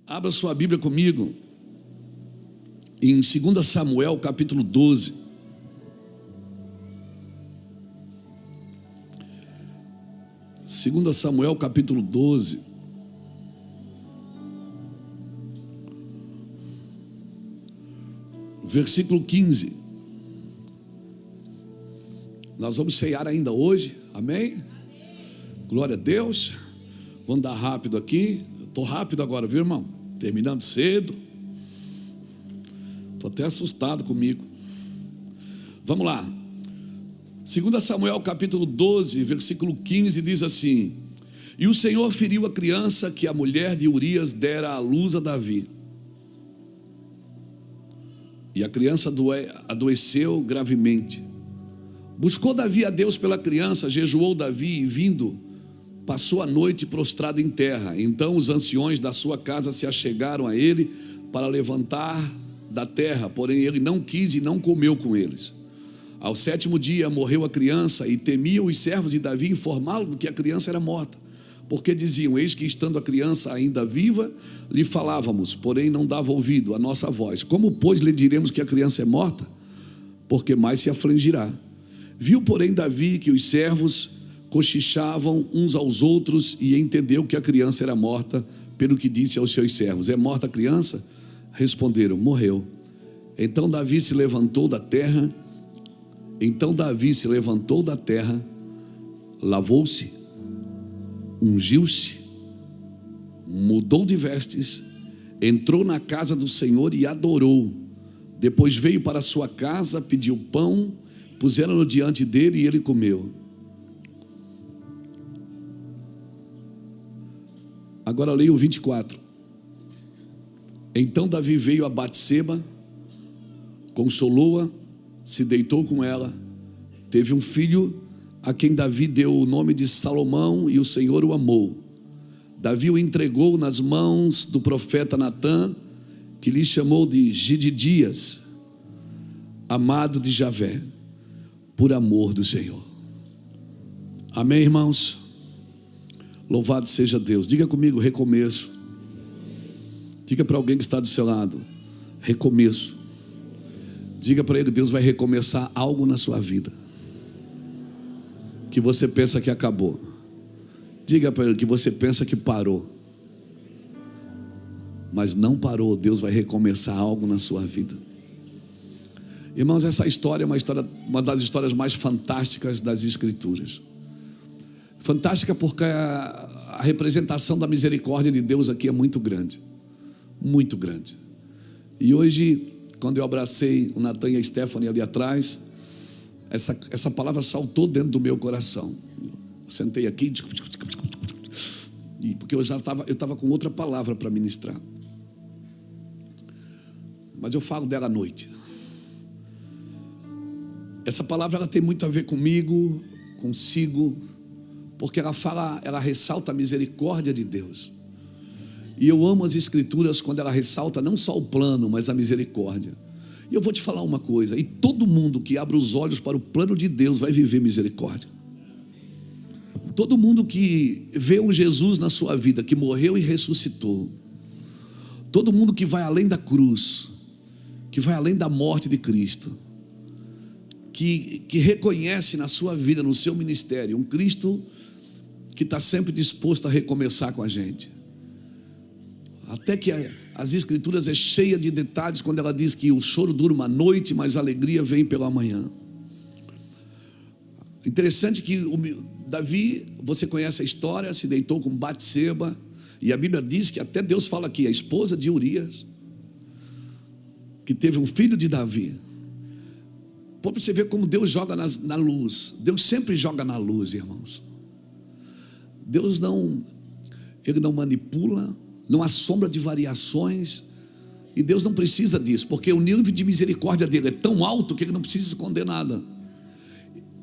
Abra sua Bíblia comigo em 2 Samuel capítulo 12. Segunda Samuel capítulo 12. Versículo 15. Nós vamos ceiar ainda hoje, amém? Glória a Deus. Vamos andar rápido aqui. Estou rápido agora, viu, irmão? Terminando cedo. Estou até assustado comigo. Vamos lá. 2 Samuel capítulo 12, versículo 15 diz assim: E o Senhor feriu a criança que a mulher de Urias dera à luz a Davi. E a criança adoeceu gravemente. Buscou Davi a Deus pela criança, jejuou Davi e vindo, passou a noite prostrado em terra. Então os anciões da sua casa se achegaram a ele para levantar da terra, porém ele não quis e não comeu com eles. Ao 7º dia morreu a criança e temiam os servos de Davi informá-lo que a criança era morta, porque diziam: eis que estando a criança ainda viva, lhe falávamos, porém não dava ouvido à nossa voz. Como, pois, lhe diremos que a criança é morta? Porque mais se afligirá. Viu, porém, Davi que os servos cochichavam uns aos outros e entendeu que a criança era morta, pelo que disse aos seus servos: é morta a criança? Responderam: morreu. Então Davi se levantou da terra, lavou-se, ungiu-se, mudou de vestes, entrou na casa do Senhor e adorou. Depois veio para sua casa, pediu pão, puseram-no diante dele e ele comeu. Agora leia o 24. Então Davi veio a Batseba, consolou-a, se deitou com ela, teve um filho a quem Davi deu o nome de Salomão, e o Senhor o amou. Davi o entregou nas mãos do profeta Natã, que lhe chamou de Gididias, amado de Javé, por amor do Senhor. Amém, irmãos? Louvado seja Deus. Diga comigo: recomeço. Diga para alguém que está do seu lado: recomeço. Diga para ele: Deus vai recomeçar algo na sua vida que você pensa que acabou. Diga para ele que você pensa que parou, mas não parou. Deus vai recomeçar algo na sua vida. Irmãos, essa história é uma das histórias mais fantásticas das Escrituras. Fantástica porque a representação da misericórdia de Deus aqui é muito grande. Muito grande. E hoje, quando eu abracei o Natan e a Stephanie ali atrás, essa palavra saltou dentro do meu coração. Eu sentei aqui, porque eu estava com outra palavra para ministrar. Mas eu falo dela à noite. Essa palavra ela tem muito a ver comigo, consigo, porque ela ressalta a misericórdia de Deus. E eu amo as Escrituras quando ela ressalta não só o plano, mas a misericórdia. E eu vou te falar uma coisa: e todo mundo que abre os olhos para o plano de Deus vai viver misericórdia. Todo mundo que vê um Jesus na sua vida, que morreu e ressuscitou, todo mundo que vai além da cruz, que vai além da morte de Cristo, que reconhece na sua vida, no seu ministério, um Cristo que está sempre disposto a recomeçar com a gente. Até que as Escrituras é cheia de detalhes quando ela diz que o choro dura uma noite, mas a alegria vem pela manhã. Interessante que Davi, você conhece a história, se deitou com Batseba, e a Bíblia diz que até Deus fala aqui, a esposa de Urias, que teve um filho de Davi. Para você ver como Deus joga na luz. Deus sempre joga na luz, irmãos. Deus Ele não manipula, não há sombra de variações, e Deus não precisa disso, porque o nível de misericórdia dele é tão alto que ele não precisa esconder nada.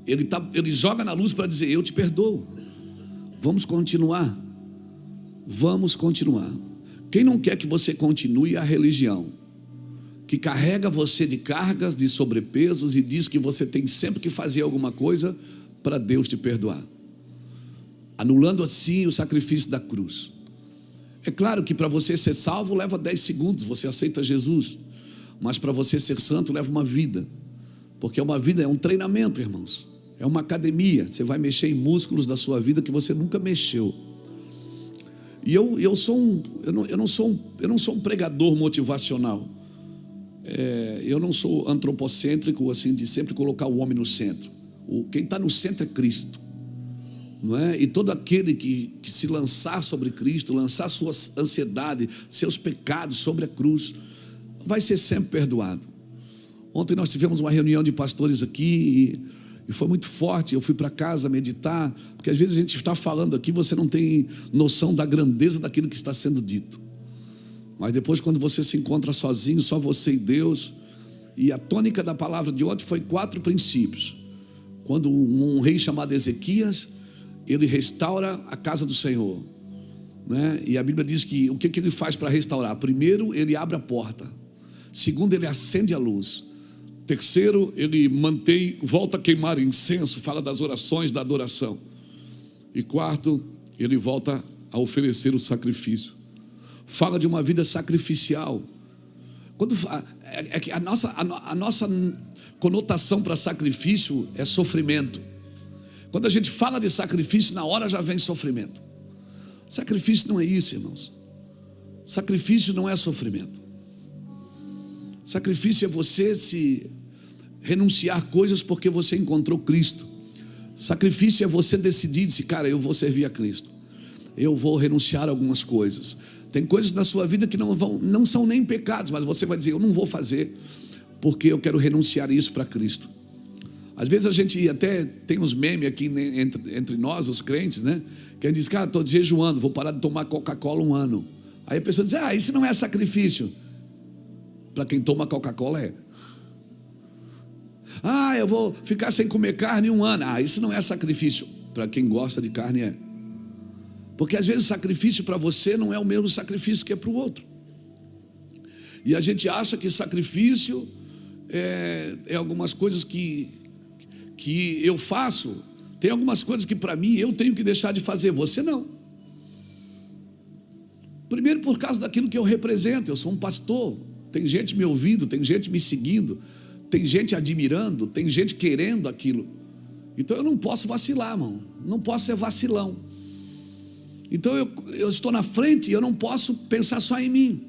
Ele joga na luz para dizer: eu te perdoo, vamos continuar. Quem não quer que você continue a religião que carrega você de cargas, de sobrepesos, e diz que você tem sempre que fazer alguma coisa para Deus te perdoar, anulando assim o sacrifício da cruz? É claro que para você ser salvo leva 10 segundos, você aceita Jesus. Mas para você ser santo leva uma vida. Porque uma vida é um treinamento, irmãos. É uma academia. Você vai mexer em músculos da sua vida que você nunca mexeu. E eu não sou um pregador motivacional. Eu não sou antropocêntrico, assim, de sempre colocar o homem no centro. Quem está no centro é Cristo, não é? E todo aquele que se lançar sobre Cristo, lançar sua ansiedade, seus pecados sobre a cruz, vai ser sempre perdoado. Ontem nós tivemos uma reunião de pastores aqui e foi muito forte. Eu fui para casa meditar, porque às vezes a gente está falando aqui, você não tem noção da grandeza daquilo que está sendo dito. Mas depois, quando você se encontra sozinho, só você e Deus, e a tônica da palavra de ontem foi 4 princípios. Quando um rei chamado Ezequias, ele restaura a casa do Senhor, né? E a Bíblia diz que o que ele faz para restaurar? Primeiro, ele abre a porta. Segundo, ele acende a luz. Terceiro, ele volta a queimar incenso, fala das orações, da adoração. E quarto, ele volta a oferecer o sacrifício. Fala de uma vida sacrificial. A nossa conotação para sacrifício é sofrimento. Quando a gente fala de sacrifício, na hora já vem sofrimento. Sacrifício não é isso, irmãos. Sacrifício não é sofrimento. Sacrifício é você se renunciar coisas porque você encontrou Cristo. Sacrifício é você decidir, cara, eu vou servir a Cristo. Eu vou renunciar a algumas coisas. Tem coisas na sua vida que não são nem pecados, mas você vai dizer, eu não vou fazer, porque eu quero renunciar isso para Cristo. Às vezes a gente até tem uns memes aqui entre nós, os crentes, né? Que a gente diz, cara, estou jejuando, vou parar de tomar Coca-Cola 1 ano. Aí a pessoa diz, isso não é sacrifício. Para quem toma Coca-Cola é. Eu vou ficar sem comer carne 1 ano. Isso não é sacrifício. Para quem gosta de carne é. Porque às vezes sacrifício para você não é o mesmo sacrifício que é para o outro. E a gente acha que sacrifício é algumas coisas que eu faço. Tem algumas coisas que para mim eu tenho que deixar de fazer, você não. Primeiro por causa daquilo que eu represento. Eu sou um pastor. Tem gente me ouvindo, tem gente me seguindo, tem gente admirando, tem gente querendo aquilo. Então eu não posso vacilar, irmão. Não posso ser vacilão. Então eu estou na frente e eu não posso pensar só em mim.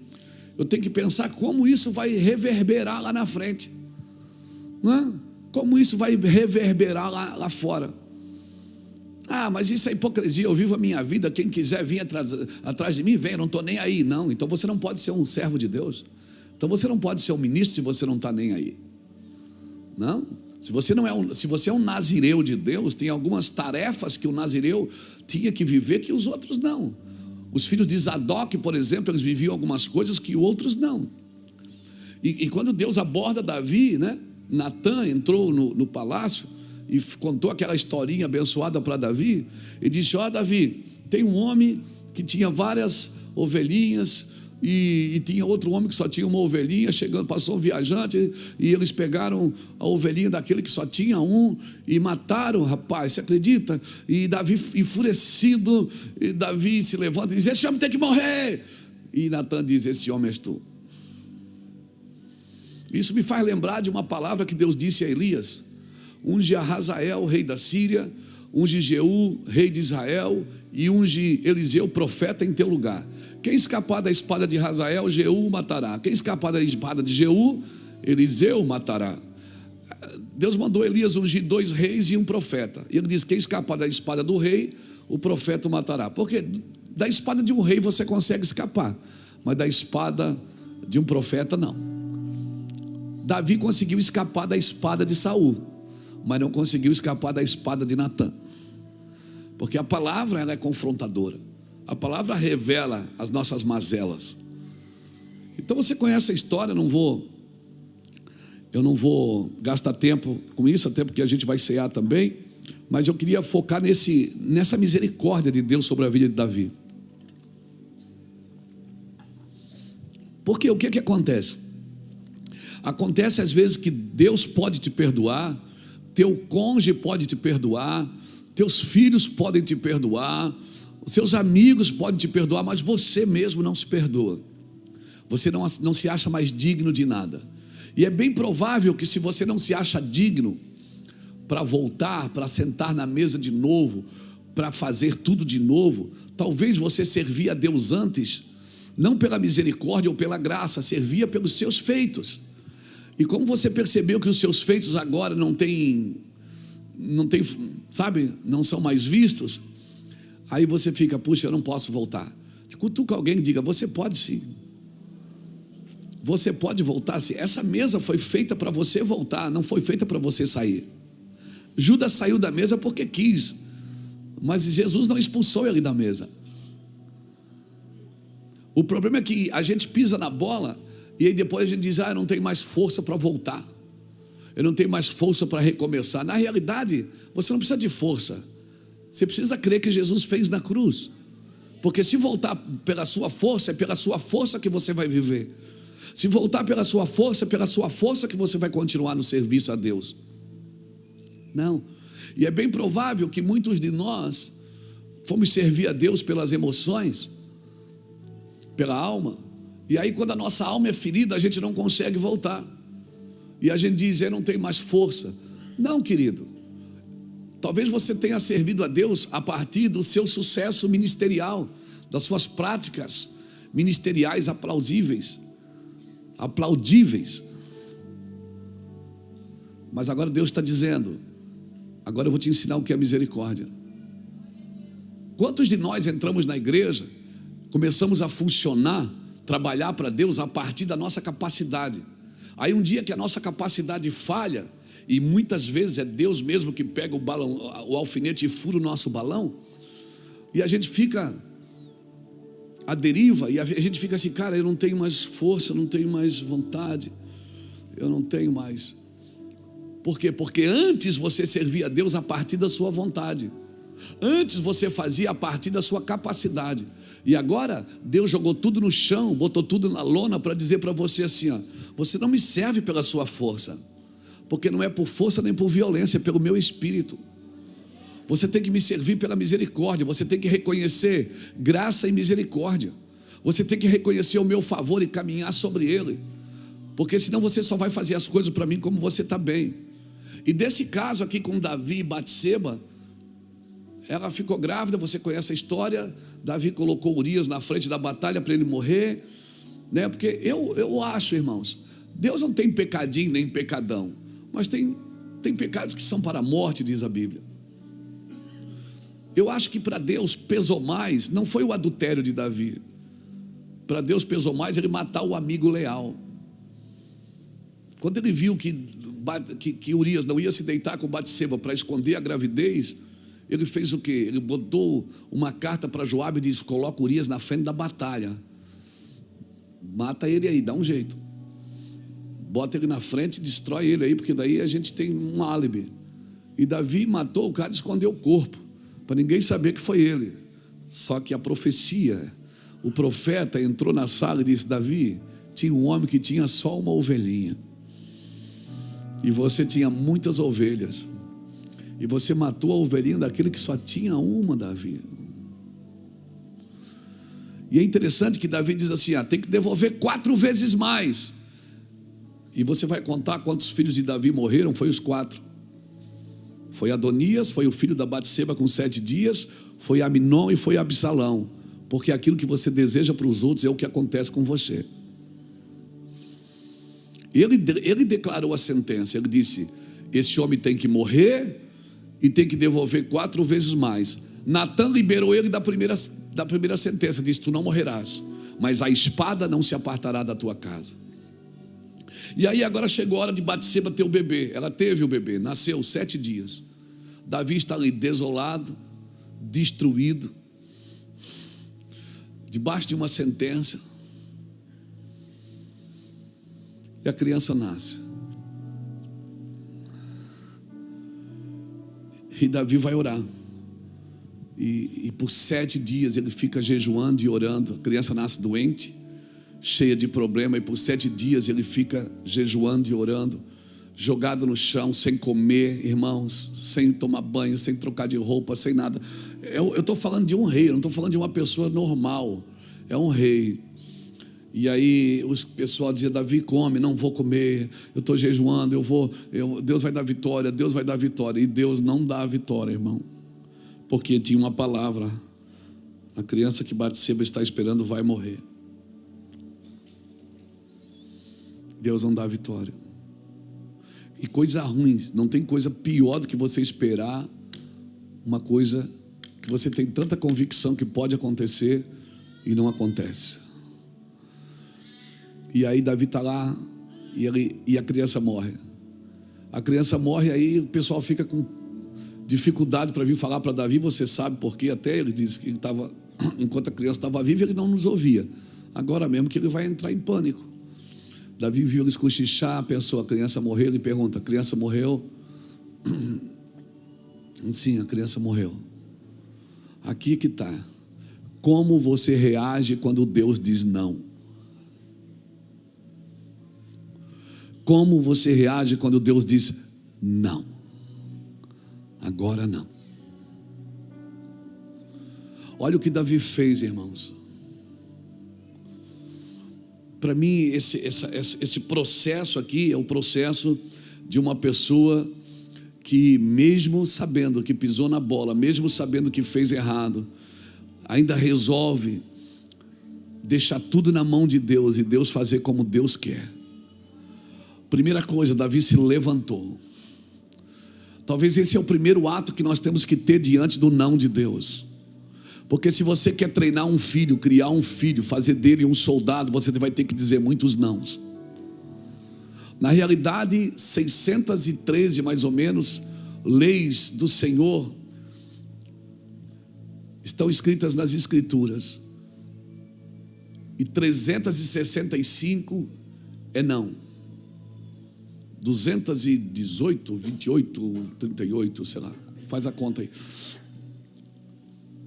Eu tenho que pensar como isso vai reverberar lá na frente, não é? Como isso vai reverberar lá fora. Mas isso é hipocrisia, eu vivo a minha vida, quem quiser vir atrás de mim, vem, eu não estou nem aí. Não, então você não pode ser um servo de Deus. Então você não pode ser um ministro se você não está nem aí. Não? Se você é um nazireu de Deus, tem algumas tarefas que o nazireu tinha que viver que os outros não. Os filhos de Zadok, por exemplo, eles viviam algumas coisas que outros não. E quando Deus aborda Davi, né? Natã entrou no palácio e contou aquela historinha abençoada para Davi. E disse, Davi, tem um homem que tinha várias ovelhinhas e tinha outro homem que só tinha uma ovelhinha. Passou um viajante e eles pegaram a ovelhinha daquele que só tinha um e mataram o rapaz, você acredita? E Davi enfurecido, e Davi se levanta e diz, esse homem tem que morrer. E Natã diz, esse homem és tu. Isso me faz lembrar de uma palavra que Deus disse a Elias: unge a Hazael, rei da Síria, unge Jeú, rei de Israel, e unge Eliseu, profeta, em teu lugar. Quem escapar da espada de Hazael, Jeú matará. Quem escapar da espada de Jeú, Eliseu matará. Deus mandou Elias ungir 2 reis e um profeta. E ele diz, quem escapar da espada do rei, o profeta o matará. Porque da espada de um rei você consegue escapar, mas da espada de um profeta não. Davi conseguiu escapar da espada de Saul, mas não conseguiu escapar da espada de Natã. Porque a palavra, ela é confrontadora. A palavra revela as nossas mazelas. Então você conhece a história, eu não vou gastar tempo com isso, até porque a gente vai cear também, mas eu queria focar nessa misericórdia de Deus sobre a vida de Davi. Porque o que acontece? Acontece às vezes que Deus pode te perdoar, teu cônjuge pode te perdoar, teus filhos podem te perdoar, Os seus amigos podem te perdoar, mas você mesmo não se perdoa. Você não se acha mais digno de nada. E é bem provável que, se você não se acha digno para voltar, para sentar na mesa de novo, para fazer tudo de novo, talvez você servia a Deus antes, não pela misericórdia ou pela graça, servia pelos seus feitos. E como você percebeu que os seus feitos agora não são mais vistos, aí você fica, puxa, eu não posso voltar. Cutuca alguém e diga, você pode sim. Você pode voltar sim. Essa mesa foi feita para você voltar, não foi feita para você sair. Judas saiu da mesa porque quis, mas Jesus não expulsou ele da mesa. O problema é que a gente pisa na bola e aí depois a gente diz, eu não tenho mais força para voltar, eu não tenho mais força para recomeçar. Na realidade, você não precisa de força, você precisa crer que Jesus fez na cruz, porque se voltar pela sua força, é pela sua força que você vai viver. Se voltar pela sua força, é pela sua força que você vai continuar no serviço a Deus. Não. E é bem provável que muitos de nós fomos servir a Deus pelas emoções, pela alma, e aí quando a nossa alma é ferida, a gente não consegue voltar, e a gente diz, eu não tenho mais força. Não, querido, talvez você tenha servido a Deus a partir do seu sucesso ministerial, das suas práticas ministeriais aplaudíveis, mas agora Deus está dizendo, agora eu vou te ensinar o que é misericórdia. Quantos de nós entramos na igreja, começamos a funcionar, trabalhar para Deus a partir da nossa capacidade. Aí um dia que a nossa capacidade falha, e muitas vezes é Deus mesmo que pega o alfinete e fura o nosso balão, e a gente fica à deriva, e a gente fica assim, cara, eu não tenho mais força, eu não tenho mais vontade, eu não tenho mais. Por quê? Porque antes você servia a Deus a partir da sua vontade, antes você fazia a partir da sua capacidade, e agora Deus jogou tudo no chão, botou tudo na lona para dizer para você assim, você não me serve pela sua força, porque não é por força nem por violência, é pelo meu espírito. Você tem que me servir pela misericórdia, você tem que reconhecer graça e misericórdia, você tem que reconhecer o meu favor e caminhar sobre ele, porque senão você só vai fazer as coisas para mim como você está bem. E desse caso aqui com Davi e Batseba, ela ficou grávida, você conhece a história. Davi colocou Urias na frente da batalha para ele morrer, né? Porque eu acho, irmãos, Deus não tem pecadinho nem pecadão, mas tem pecados que são para a morte, diz a Bíblia. Eu acho que para Deus pesou mais, não foi o adultério de Davi, para Deus pesou mais ele matar o amigo leal. Quando ele viu que Urias não ia se deitar com Batseba para esconder a gravidez, ele fez o quê? Ele botou uma carta para Joabe e disse, coloca Urias na frente da batalha, mata ele aí, dá um jeito, bota ele na frente e destrói ele aí, porque daí a gente tem um álibi. E Davi matou o cara e escondeu o corpo, para ninguém saber que foi ele. Só que a profecia, o profeta entrou na sala e disse, Davi, tinha um homem que tinha só uma ovelhinha, e você tinha muitas ovelhas, e você matou a ovelhinha daquele que só tinha uma, Davi. E é interessante que Davi diz assim, tem que devolver 4 vezes mais. E você vai contar quantos filhos de Davi morreram? Foi os 4. Foi Adonias, foi o filho da Batseba com 7 dias, foi Aminon e foi Absalão. Porque aquilo que você deseja para os outros é o que acontece com você. Ele declarou a sentença, ele disse, esse homem tem que morrer e tem que devolver 4 vezes mais. Natan liberou ele da primeira sentença, disse, tu não morrerás, mas a espada não se apartará da tua casa. E aí agora chegou a hora de Batseba ter o bebê. Ela teve o bebê, nasceu 7 dias. Davi está ali desolado, destruído, debaixo de uma sentença, e a criança nasce. E Davi vai orar, e por 7 dias ele fica jejuando e orando. A criança nasce doente, cheia de problema, e por 7 dias ele fica jejuando e orando. jogado no chão, sem comer, irmãos, sem tomar banho, sem trocar de roupa, sem nada. Eu estou falando de um rei, eu não estou falando de uma pessoa normal, é um rei. E aí o pessoal dizia: Davi, come. Não vou comer, eu estou jejuando, Deus vai dar vitória, Deus vai dar vitória. E Deus não dá a vitória, irmão, porque tinha uma palavra: a criança que Batseba está esperando vai morrer. Deus não dá a vitória. E coisa ruim, não tem coisa pior do que você esperar uma coisa que você tem tanta convicção que pode acontecer e não acontece. E aí Davi está lá e a criança morre. A criança morre, aí o pessoal fica com dificuldade para vir falar para Davi. Você sabe por quê? Até ele disse que ele estava, enquanto a criança estava viva, ele não nos ouvia. Agora mesmo que ele vai entrar em pânico. Davi viu eles cochichar, pensou: a criança morreu. Ele pergunta: a criança morreu? Sim, a criança morreu. Aqui que está. Como você reage quando Deus diz não? Como você reage quando Deus diz não? Agora não. Olha o que Davi fez, irmãos. Para mim, esse processo aqui é o processo de uma pessoa que, mesmo sabendo que pisou na bola, mesmo sabendo que fez errado, ainda resolve deixar tudo na mão de Deus e Deus fazer como Deus quer. Primeira coisa, Davi se levantou. Talvez esse é o primeiro ato que nós temos que ter diante do não de Deus. Porque se você quer treinar um filho, criar um filho, fazer dele um soldado, você vai ter que dizer muitos nãos. Na realidade, 613 mais ou menos leis do Senhor estão escritas nas Escrituras, e 365 é não. 218, 28, 38, sei lá, faz a conta aí.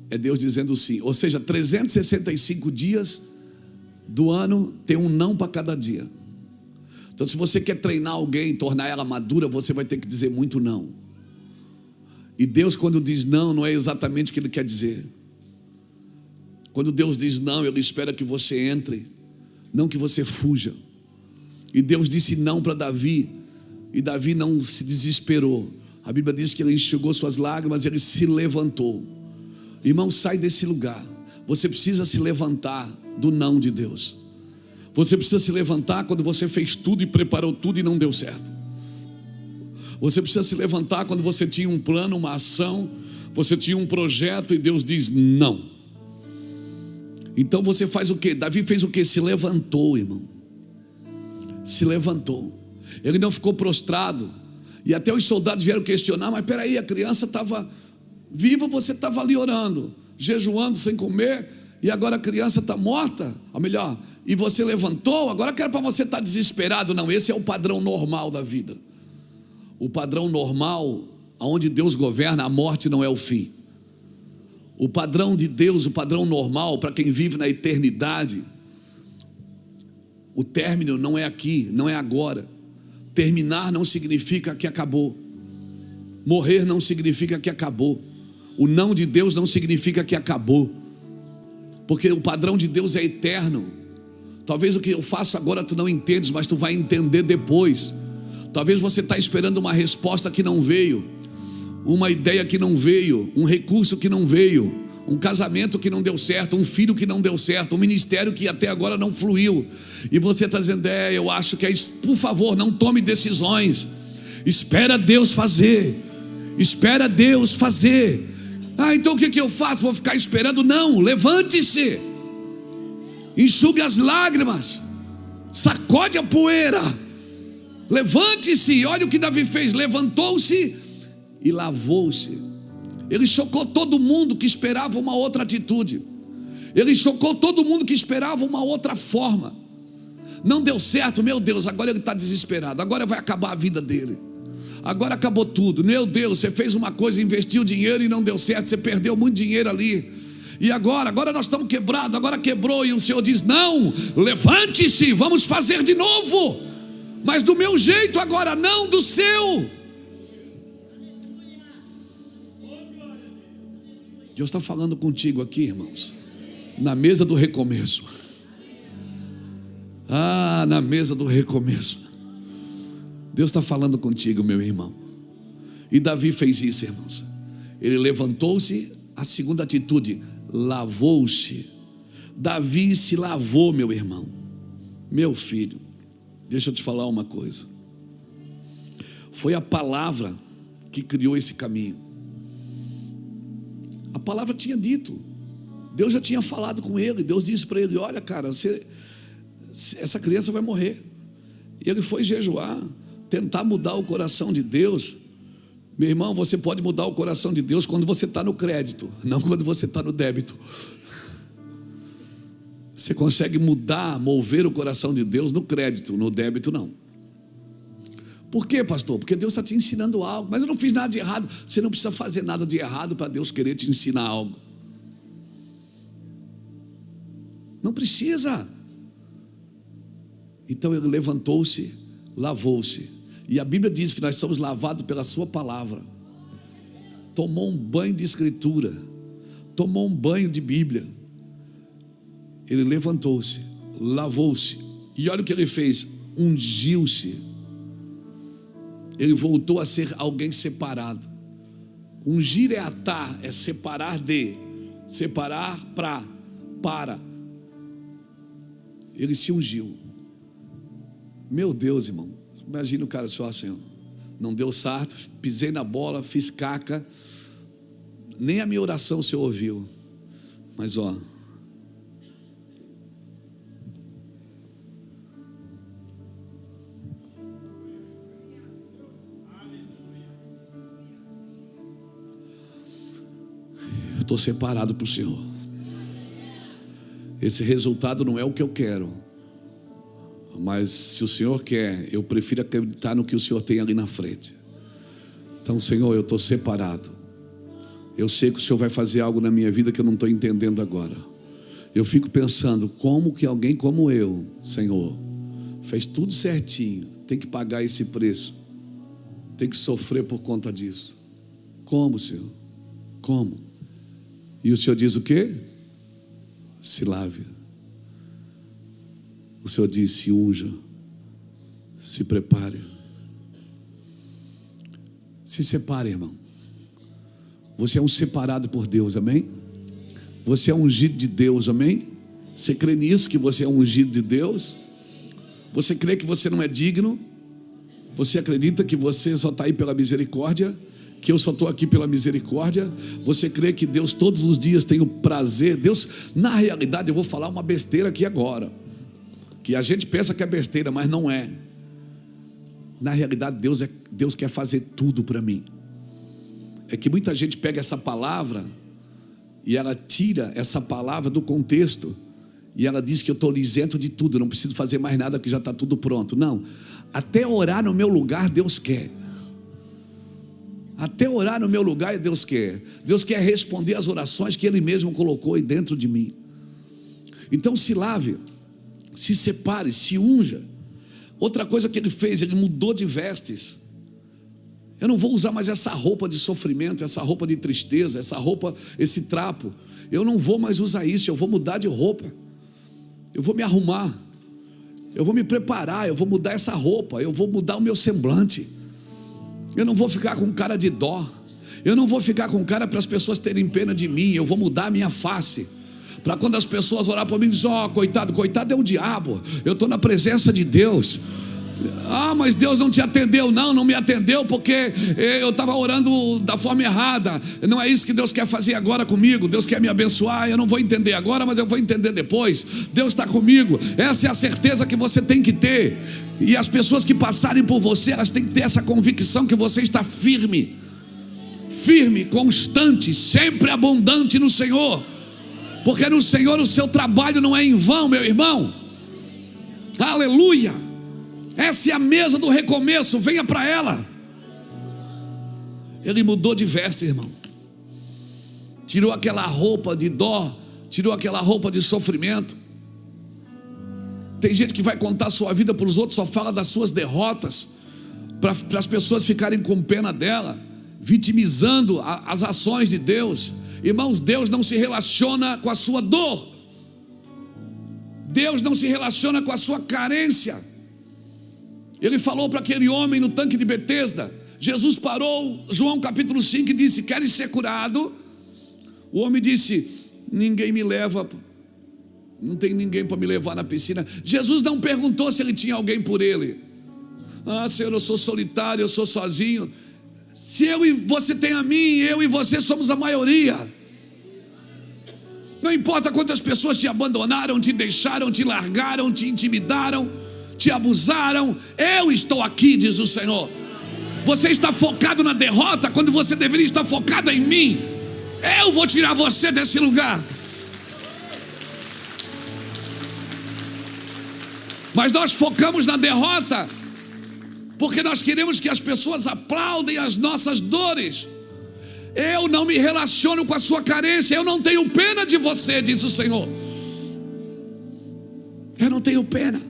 É Deus dizendo sim. Ou seja, 365 dias do ano tem um não para cada dia. Então, se você quer treinar alguém, tornar ela madura, você vai ter que dizer muito não. E Deus, quando diz não, não é exatamente o que Ele quer dizer. Quando Deus diz não, Ele espera que você entre, não que você fuja. E Deus disse não para Davi, e Davi não se desesperou. A Bíblia diz que ele enxugou suas lágrimas e ele se levantou. Irmão, sai desse lugar. Você precisa se levantar do não de Deus. Você precisa se levantar quando você fez tudo e preparou tudo e não deu certo. Você precisa se levantar quando você tinha um plano, uma ação, você tinha um projeto e Deus diz não. Então você faz o quê? Davi fez o quê? Se levantou, irmão. Se levantou. Ele não ficou prostrado. E até os soldados vieram questionar: mas peraí, a criança estava viva, você estava ali orando, jejuando sem comer, e agora a criança está morta. Ou melhor, e você levantou, agora que era para você estar desesperado. Não, esse é o padrão normal da vida. O padrão normal, onde Deus governa, a morte não é o fim. O padrão de Deus, o padrão normal para quem vive na eternidade, o término não é aqui, não é agora. Terminar não significa que acabou. Morrer não significa que acabou. O não de Deus não significa que acabou, porque o padrão de Deus é eterno. Talvez o que eu faço agora tu não entendes, mas tu vai entender depois. Talvez você está esperando uma resposta que não veio, uma ideia que não veio, um recurso que não veio, um casamento que não deu certo, um filho que não deu certo, um ministério que até agora não fluiu, e você está dizendo: eu acho que é isso. Por favor, não tome decisões, espera Deus fazer, espera Deus fazer. Então o que eu faço? Vou ficar esperando? Não, levante-se, enxugue as lágrimas, sacode a poeira, levante-se. Olha o que Davi fez: levantou-se e lavou-se. Ele chocou todo mundo que esperava uma outra atitude. Ele chocou todo mundo que esperava uma outra forma. Não deu certo, meu Deus, agora ele está desesperado, agora vai acabar a vida dele, agora acabou tudo. Meu Deus, você fez uma coisa, investiu dinheiro e não deu certo, você perdeu muito dinheiro ali. E agora nós estamos quebrados, agora quebrou. E o Senhor diz: não, levante-se, vamos fazer de novo. mas do meu jeito agora, não do seu. Deus está falando contigo aqui, irmãos, na mesa do recomeço. Na mesa do recomeço. Deus está falando contigo, meu irmão. E Davi fez isso, irmãos. Ele levantou-se, a segunda atitude, lavou-se. Davi se lavou, meu irmão. Meu filho, deixa eu te falar uma coisa. Foi a palavra que criou esse caminho. A palavra tinha dito, Deus já tinha falado com ele. Deus disse para ele: olha, cara, essa criança vai morrer. E ele foi jejuar, tentar mudar o coração de Deus. Meu irmão, você pode mudar o coração de Deus quando você está no crédito, não quando você está no débito. Você consegue mudar, mover o coração de Deus no crédito, no débito não. Por quê, pastor? Porque Deus está te ensinando algo. Mas eu não fiz nada de errado. Você não precisa fazer nada de errado para Deus querer te ensinar algo. Não precisa. Então ele levantou-se, lavou-se. E a Bíblia diz que nós somos lavados pela sua palavra. Tomou um banho de escritura, tomou um banho de Bíblia. Ele levantou-se, lavou-se. E olha o que ele fez: ungiu-se. Ele voltou a ser alguém separado. Ungir é atar, é separar de, separar para. Ele se ungiu. Meu Deus, irmão, imagina o cara só assim, ó. Não deu certo, pisei na bola, fiz caca, nem a minha oração o Senhor ouviu. Mas ó, estou separado para o Senhor. Esse resultado não é o que eu quero, mas se o Senhor quer, eu prefiro acreditar no que o Senhor tem ali na frente. Então, Senhor, eu estou separado. Eu sei que o Senhor vai fazer algo na minha vida que eu não estou entendendo agora. Eu fico pensando, como que alguém como eu, Senhor, fez tudo certinho, tem que pagar esse preço, tem que sofrer por conta disso. Como, Senhor? Como? E o Senhor diz o quê? Se lave. O Senhor diz: se unja, se prepare. Se separe, irmão. Você é um separado por Deus, amém? Você é ungido de Deus, amém? Você crê nisso, que você é ungido de Deus? Você crê que você não é digno? Você acredita que você só está aí pela misericórdia? Que eu só estou aqui pela misericórdia? Você crê que Deus todos os dias tem o prazer? Deus, na realidade, eu vou falar uma besteira aqui agora, que a gente pensa que é besteira, mas não é. Na realidade, Deus quer fazer tudo para mim. É que muita gente pega essa palavra e ela tira essa palavra do contexto e ela diz que eu estou isento de tudo, não preciso fazer mais nada, que já está tudo pronto. Não, até orar no meu lugar Deus quer. Até orar no meu lugar Deus quer. Deus quer responder as orações que Ele mesmo colocou aí dentro de mim. Então se lave, se separe, se unja. Outra coisa que Ele fez, Ele mudou de vestes. Eu não vou usar mais essa roupa de sofrimento, essa roupa de tristeza, essa roupa, esse trapo. Eu não vou mais usar isso, eu vou mudar de roupa. Eu vou me arrumar. Eu vou me preparar, eu vou mudar essa roupa, eu vou mudar o meu semblante. Eu não vou ficar com cara de dó. Eu não vou ficar com cara para as pessoas terem pena de mim. Eu vou mudar a minha face, para quando as pessoas orar para mim e dizer: ó, coitado, coitado é o diabo. Eu estou na presença de Deus. Ah, mas Deus não te atendeu. Não me atendeu porque eu estava orando da forma errada. Não é isso que Deus quer fazer agora comigo. Deus quer me abençoar. Eu não vou entender agora, mas eu vou entender depois. Deus está comigo. Essa é a certeza que você tem que ter. E as pessoas que passarem por você, elas têm que ter essa convicção que você está firme, constante, sempre abundante no Senhor. Porque no Senhor o seu trabalho não é em vão, meu irmão. Aleluia. Essa é a mesa do recomeço, venha para ela. Ele mudou de veste, irmão. Tirou aquela roupa de dó, tirou aquela roupa de sofrimento. Tem gente que vai contar a sua vida para os outros, só fala das suas derrotas, para as pessoas ficarem com pena dela, vitimizando as ações de Deus. Irmãos, Deus não se relaciona com a sua dor, Deus não se relaciona com a sua carência. Ele falou para aquele homem no tanque de Betesda. Jesus parou, João capítulo 5, e disse: queres ser curado? O homem disse: ninguém me leva, não tem ninguém para me levar na piscina. Jesus não perguntou se ele tinha alguém por ele. Ah, Senhor, eu sou solitário, eu sou sozinho. Se eu e você tem a mim, eu e você somos a maioria. Não importa quantas pessoas te abandonaram, te deixaram, te largaram, te intimidaram, te abusaram, eu estou aqui, diz o Senhor. Você está focado na derrota, quando você deveria estar focado em mim. Eu vou tirar você desse lugar. Mas nós focamos na derrota porque nós queremos que as pessoas aplaudem as nossas dores. Eu não me relaciono com a sua carência. Eu não tenho pena de você, diz o Senhor. Eu não tenho pena.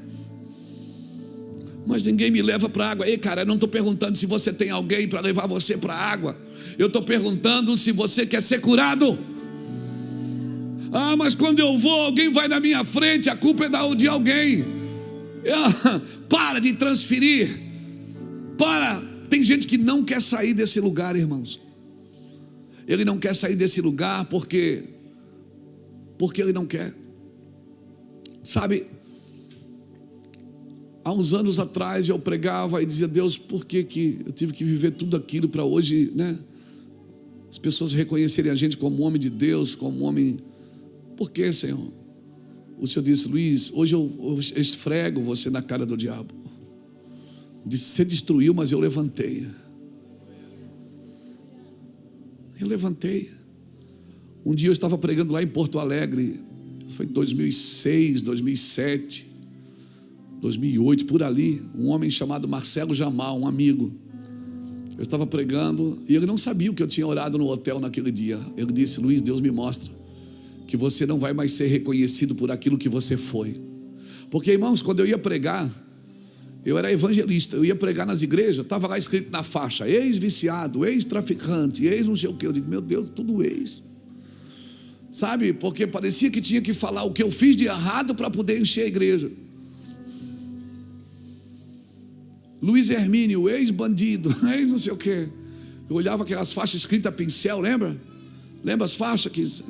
Mas ninguém me leva para a água. Ei, cara, eu não estou perguntando se você tem alguém para levar você para a água. Eu estou perguntando se você quer ser curado. Ah, mas quando eu vou, alguém vai na minha frente. A culpa é de alguém. Para de transferir. Tem gente que não quer sair desse lugar, irmãos. Ele não quer sair desse lugar porque ele não quer. Sabe, há uns anos atrás eu pregava e dizia: Deus, por que eu tive que viver tudo aquilo para hoje, né? As pessoas reconhecerem a gente como homem de Deus, como homem. Por que, Senhor? O Senhor disse: Luiz, hoje eu esfrego você na cara do diabo. Disse: você destruiu, mas eu levantei. Eu levantei. Um dia eu estava pregando lá em Porto Alegre. Foi em 2006, 2007, 2008, por ali. Um homem chamado Marcelo Jamal, um amigo. Eu estava pregando e ele não sabia o que eu tinha orado no hotel naquele dia. Ele disse: Luiz, Deus me mostra que você não vai mais ser reconhecido por aquilo que você foi. Porque, irmãos, quando eu ia pregar, eu era evangelista, eu ia pregar nas igrejas, estava lá escrito na faixa: ex-viciado, ex-traficante, ex não sei o que. Eu digo: meu Deus, tudo ex. Sabe, porque parecia que tinha que falar o que eu fiz de errado para poder encher a igreja. Luiz Hermínio, ex-bandido, ex não sei o que. Eu olhava aquelas faixas escritas a pincel, lembra? Lembra as faixas?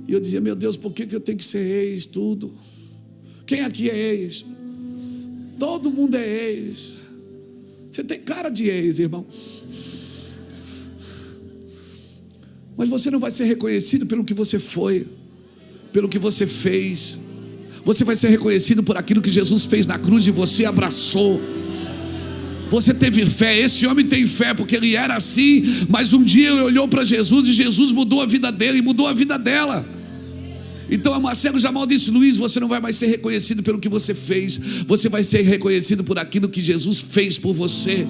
E eu dizia: meu Deus, por que eu tenho que ser ex tudo? Quem aqui é ex? Todo mundo é ex. Você tem cara de ex, irmão. Mas você não vai ser reconhecido pelo que você foi, pelo que você fez. Você vai ser reconhecido por aquilo que Jesus fez na cruz e você abraçou. Você teve fé. Esse homem tem fé porque ele era assim, mas um dia ele olhou para Jesus e Jesus mudou a vida dele e mudou a vida dela. Então a Marcelo Jamal disse: Luiz, você não vai mais ser reconhecido pelo que você fez, você vai ser reconhecido por aquilo que Jesus fez por você.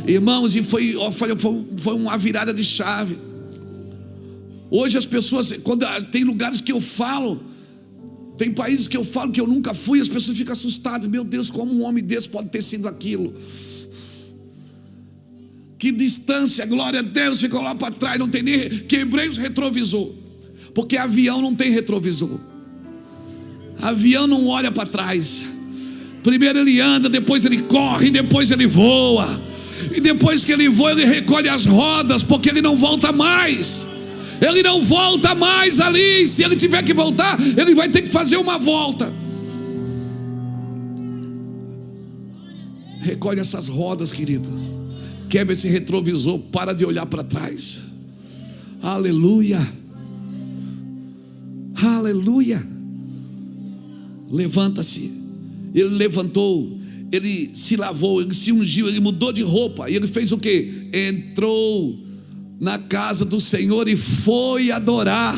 Irmãos, e foi uma virada de chave. Hoje as pessoas, quando tem lugares que eu falo, tem países que eu falo que eu nunca fui, as pessoas ficam assustadas. Meu Deus, como um homem desse pode ter sido aquilo? Que distância, glória a Deus, ficou lá para trás, não tem nem, quebrei os retrovisor. Porque avião não tem retrovisor. Avião não olha para trás. Primeiro ele anda, depois ele corre, depois ele voa. E depois que ele voa, ele recolhe as rodas, porque ele não volta mais. Ele não volta mais ali. Se ele tiver que voltar, ele vai ter que fazer uma volta. Recolhe essas rodas, querido. Quebra esse retrovisor, para de olhar para trás. Aleluia. Aleluia. Levanta-se. Ele levantou, ele se lavou, ele se ungiu, ele mudou de roupa. E ele fez o que? Entrou na casa do Senhor e foi adorar.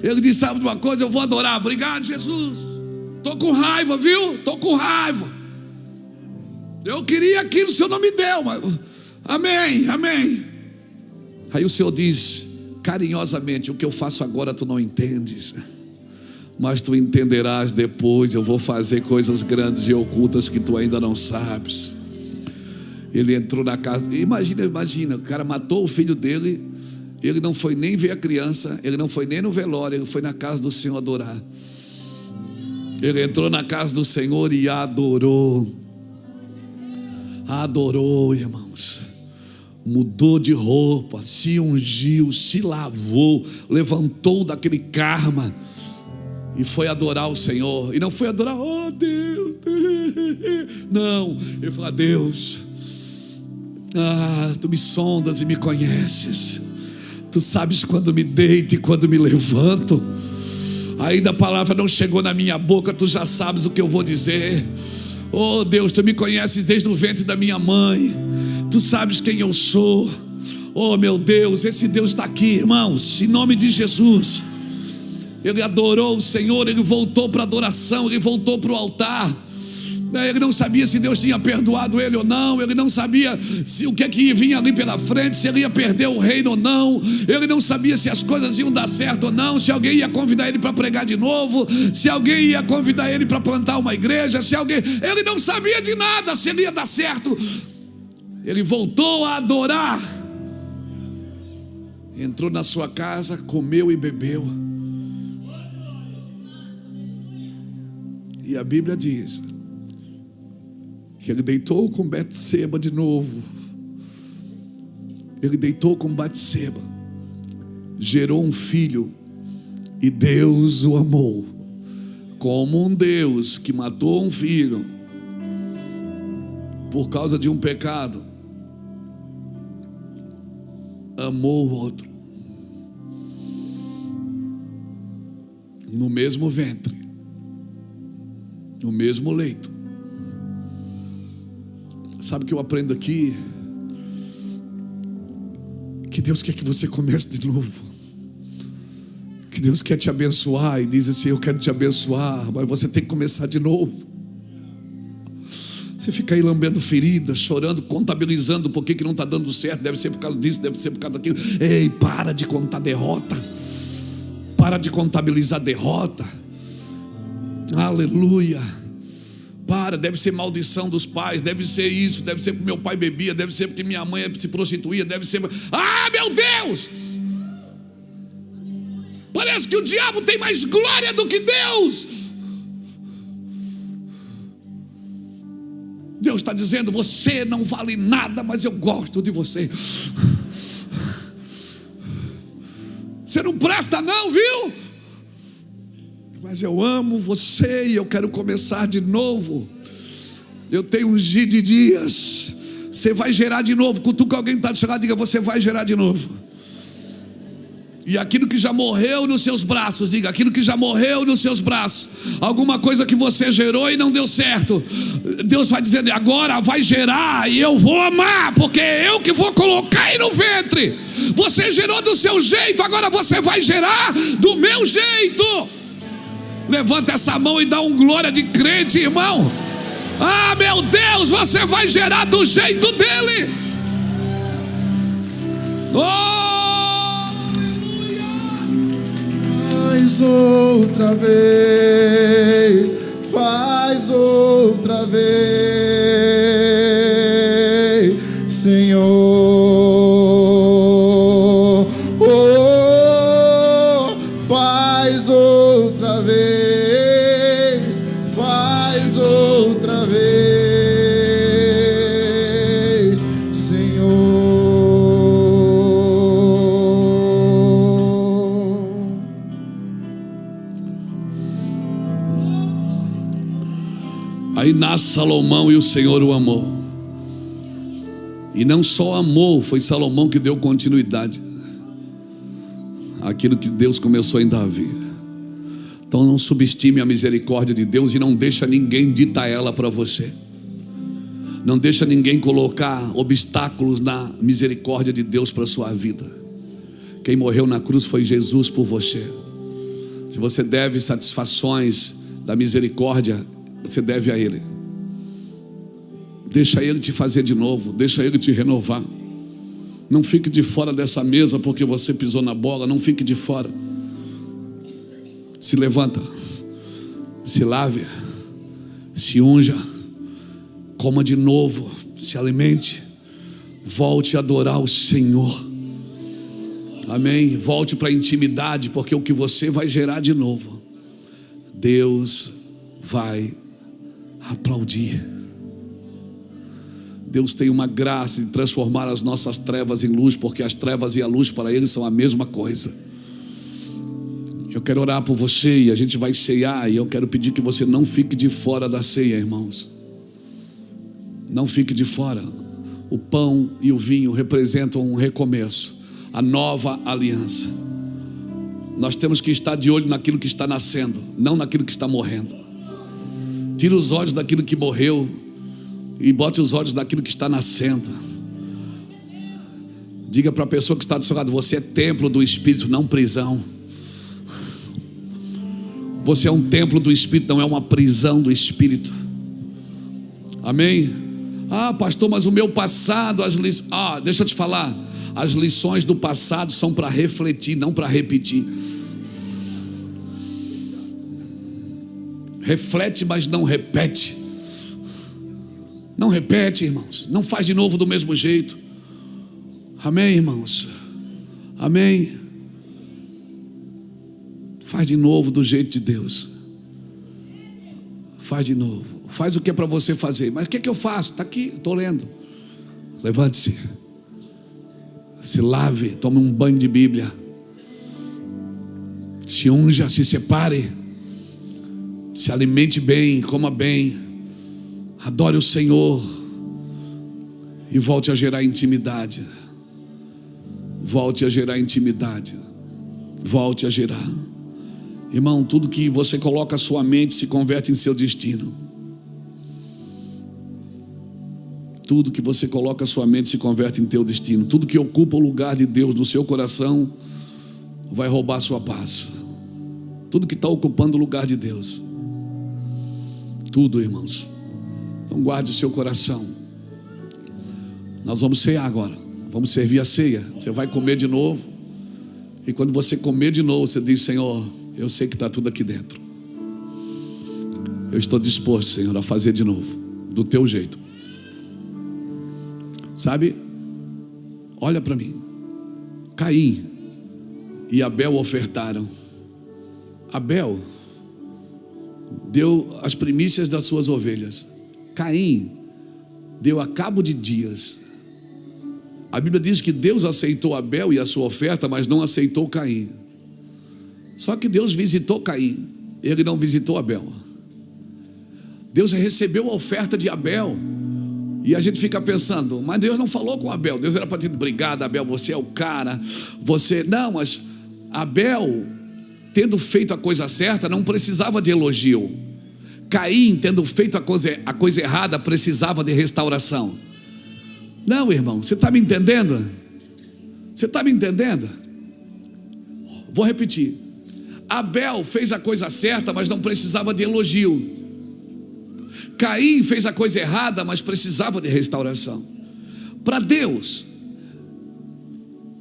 Ele disse: sabe de uma coisa, eu vou adorar. Obrigado, Jesus. Estou com raiva, viu? Estou com raiva. Eu queria aquilo, o Senhor não me deu, mas... Amém, amém. Aí o Senhor diz carinhosamente: o que eu faço agora tu não entendes, mas tu entenderás depois. Eu vou fazer coisas grandes e ocultas que tu ainda não sabes. Ele entrou na casa. Imagina, o cara matou o filho dele. Ele não foi nem ver a criança, ele não foi nem no velório, ele foi na casa do Senhor adorar. Ele entrou na casa do Senhor e adorou. Adorou, irmãos. Mudou de roupa, se ungiu, se lavou, levantou daquele karma e foi adorar o Senhor. E não foi adorar, oh Deus, não. Ele falou, Deus, tu me sondas e me conheces. Tu sabes quando me deito e quando me levanto. Ainda a palavra não chegou na minha boca, tu já sabes o que eu vou dizer. Oh Deus, tu me conheces desde o ventre da minha mãe. Tu sabes quem eu sou. Oh meu Deus, esse Deus está aqui, irmãos, em nome de Jesus. Ele adorou o Senhor, ele voltou para a adoração, ele voltou para o altar. Ele não sabia se Deus tinha perdoado ele ou não. Ele não sabia se o que é que ia vir ali pela frente, se ele ia perder o reino ou não. Ele não sabia se as coisas iam dar certo ou não, se alguém ia convidar ele para pregar de novo, se alguém ia convidar ele para plantar uma igreja, ele não sabia de nada, se ele ia dar certo. Ele voltou a adorar. Entrou na sua casa, comeu e bebeu. E a Bíblia diz que ele deitou com Betseba de novo. Ele deitou com Betseba, gerou um filho, e Deus o amou. Como um Deus que matou um filho por causa de um pecado, amou o outro no mesmo ventre, no mesmo leito. Sabe o que eu aprendo aqui? Que Deus quer que você comece de novo. Que Deus quer te abençoar e diz assim, eu quero te abençoar, mas você tem que começar de novo. Você fica aí lambendo feridas, chorando, contabilizando por que não está dando certo. Deve ser por causa disso, deve ser por causa daquilo. Ei, para de contar derrota. Para de contabilizar derrota. Aleluia. Deve ser maldição dos pais, deve ser isso, deve ser porque meu pai bebia, deve ser porque minha mãe se prostituía, deve ser... meu Deus! Parece que o diabo tem mais glória do que Deus. Deus está dizendo, você não vale nada, mas eu gosto de você. Você não presta não, viu? Mas eu amo você e eu quero começar de novo. Eu tenho um dia de dias. Você vai gerar de novo. Cutuca alguém que está do seu lado, diga, você vai gerar de novo. E aquilo que já morreu nos seus braços, diga, aquilo que já morreu nos seus braços, alguma coisa que você gerou e não deu certo, Deus vai dizendo, agora vai gerar e eu vou amar, porque é eu que vou colocar aí no ventre. Você gerou do seu jeito, agora você vai gerar do meu jeito. Levanta essa mão e dá um glória de crente, irmão. Meu Deus, você vai gerar do jeito dele. Faz outra vez, faz outra vez, Senhor. Faz outra vez, faz outra vez, Senhor. Aí nasce Salomão e o Senhor o amou. E não só amou, foi Salomão que deu continuidade aquilo que Deus começou em Davi. Então não subestime a misericórdia de Deus e não deixa ninguém ditar ela para você. Não deixa ninguém colocar obstáculos na misericórdia de Deus para a sua vida. Quem morreu na cruz foi Jesus por você. Se você deve satisfações da misericórdia, você deve a Ele. Deixa Ele te fazer de novo, deixa Ele te renovar. Não fique de fora dessa mesa porque você pisou na bola. Não fique de fora. Se levanta. Se lave, se unja, coma de novo, se alimente, volte a adorar o Senhor. Amém? Volte para a intimidade, porque o que você vai gerar de novo, Deus vai aplaudir. Deus tem uma graça de transformar as nossas trevas em luz, porque as trevas e a luz para Ele são a mesma coisa. Eu quero orar por você e a gente vai ceiar, e eu quero pedir que você não fique de fora da ceia, irmãos. Não fique de fora. O pão e o vinho representam um recomeço, a nova aliança. Nós temos que estar de olho naquilo que está nascendo, não naquilo que está morrendo. Tira os olhos daquilo que morreu e bote os olhos daquilo que está nascendo. Diga para a pessoa que está do seu lado: você é templo do Espírito, não prisão. Você é um templo do Espírito, não é uma prisão do Espírito. Amém? Ah, pastor, mas o meu passado, deixa eu te falar, as lições do passado são para refletir, não para repetir. Reflete, mas não repete. Não repete, irmãos. Não faz de novo do mesmo jeito. Amém, irmãos? Amém? Faz de novo do jeito de Deus. Faz de novo. Faz o que é para você fazer. Mas o que é que eu faço? Está aqui, estou lendo. Levante-se. Se lave, tome um banho de Bíblia. Se unja, se separe. Se alimente bem, coma bem. Adore o Senhor. E volte a gerar intimidade. Volte a gerar intimidade. Volte a gerar. Irmão, tudo que você coloca a sua mente se converte em seu destino. Tudo que você coloca a sua mente se converte em teu destino. Tudo que ocupa o lugar de Deus no seu coração vai roubar a sua paz. Tudo que está ocupando o lugar de Deus. Tudo, irmãos. Então guarde o seu coração. Nós vamos ceiar agora. Vamos servir a ceia. Você vai comer de novo. E quando você comer de novo, você diz: Senhor, eu sei que está tudo aqui dentro. Eu estou disposto, Senhor, a fazer de novo, do teu jeito. Sabe? Olha para mim. Caim e Abel ofertaram. Abel deu as primícias das suas ovelhas. Caim deu a cabo de dias. A Bíblia diz que Deus aceitou Abel e a sua oferta, mas não aceitou Caim. Só que Deus visitou Caim, Ele não visitou Abel. Deus recebeu a oferta de Abel. E a gente fica pensando: mas Deus não falou com Abel. Deus era para ter: obrigado, Abel, você é o cara. Você... Não, mas Abel, tendo feito a coisa certa, não precisava de elogio. Caim, tendo feito a coisa errada, precisava de restauração. Não, irmão, você está me entendendo? Você está me entendendo? Vou repetir. Abel fez a coisa certa, mas não precisava de elogio. Caim fez a coisa errada, mas precisava de restauração. Para Deus,